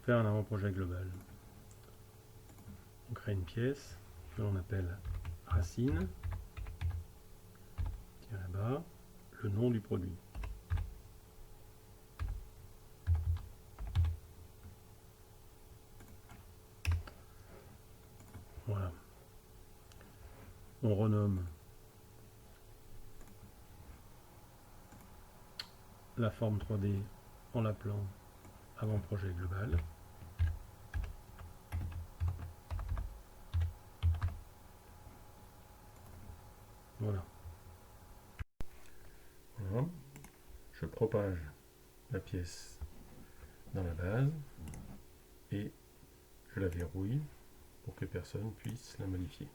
faire un avant-projet global. On crée une pièce que l'on appelle racine, tiré bas, le nom du produit. Voilà. On renomme la forme 3D en l'appelant avant-projet global. Voilà. Voilà. Je propage la pièce dans la base et je la verrouille pour que personne puisse la modifier.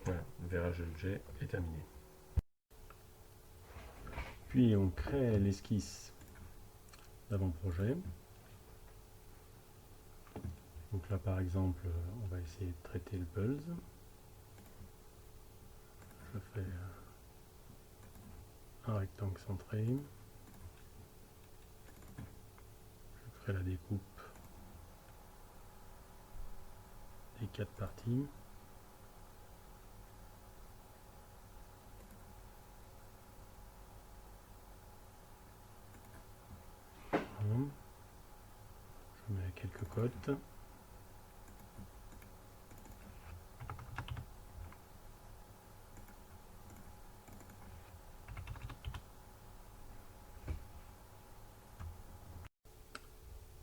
Voilà, le verrage de l'objet est terminé. Puis on crée l'esquisse d'avant-projet. Donc là par exemple, on va essayer de traiter le pulse. Je fais un rectangle centré. Je crée la découpe des 4 parties. Je mets quelques cotes.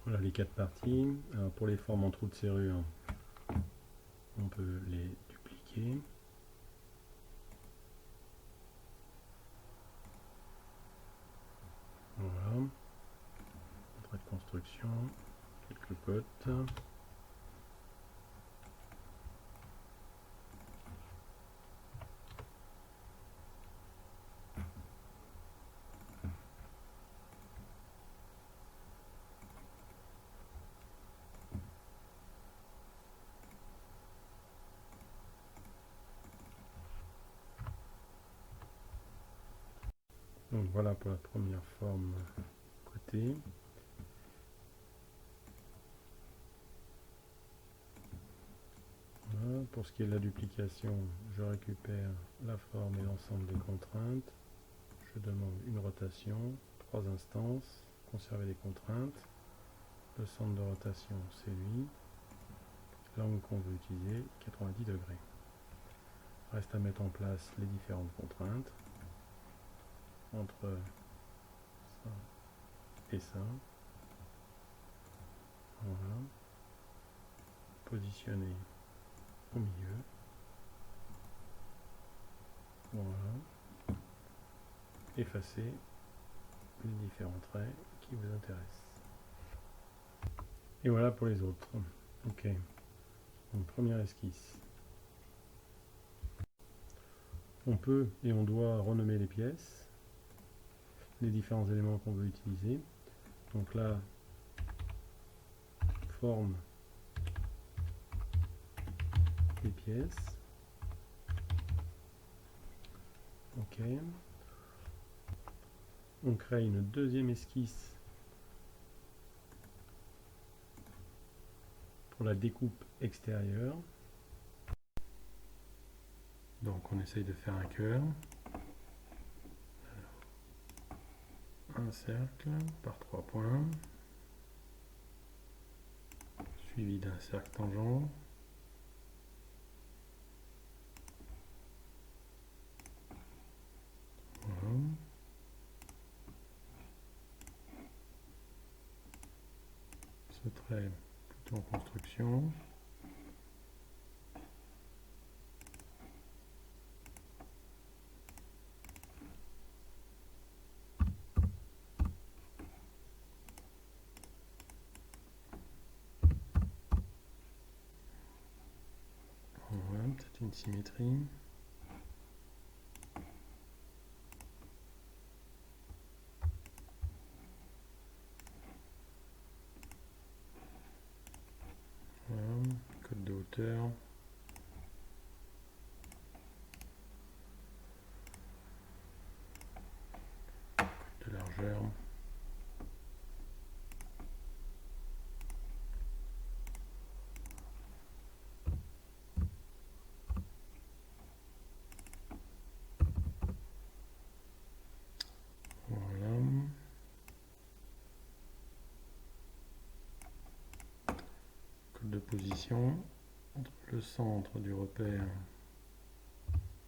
Voilà les 4 parties. Alors pour les formes en trous de serrure, on peut les dupliquer. Voilà. Trait de construction, quelques cotes. Donc voilà pour la première forme côté. Voilà. Pour ce qui est de la duplication, je récupère la forme et l'ensemble des contraintes. Je demande une rotation, 3 instances, conserver les contraintes. Le centre de rotation, c'est lui. L'angle qu'on veut utiliser, 90 degrés. Reste à mettre en place les différentes contraintes entre ça et ça. Voilà. Positionner au milieu. Voilà. Effacer les différents traits qui vous intéressent. Et voilà pour les autres. Ok. Donc première esquisse. On peut et on doit renommer les pièces, les différents éléments qu'on veut utiliser. Donc là, forme des pièces. Ok. On crée une deuxième esquisse pour la découpe extérieure. Donc on essaye de faire un cœur. Un cercle par 3 points, suivi d'un cercle tangent. Voilà. Ce trait plutôt en construction. Voilà, peut-être une symétrie. Voilà, code de hauteur. largeur. Voilà. Code de position entre le centre du repère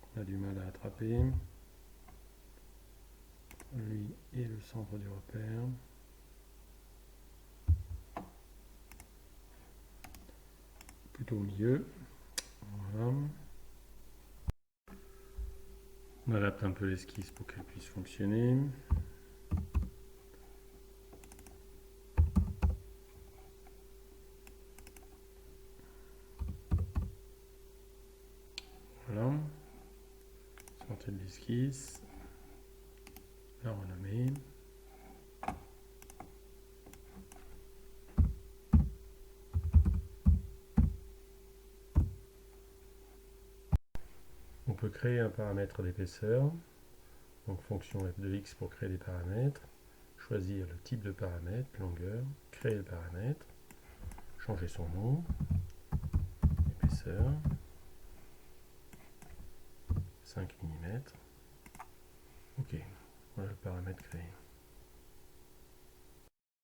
qu'on a du mal à attraper, lui et le centre du repère. Plutôt au milieu. Voilà. On adapte un peu l'esquisse pour qu'elle puisse fonctionner. Voilà. Sortez de l'esquisse. La renommer. On peut créer un paramètre d'épaisseur. Donc fonction f de x pour créer des paramètres. Choisir le type de paramètre, longueur, créer le paramètre, changer son nom, épaisseur, 5 mm. Ok, voilà le paramètre créé.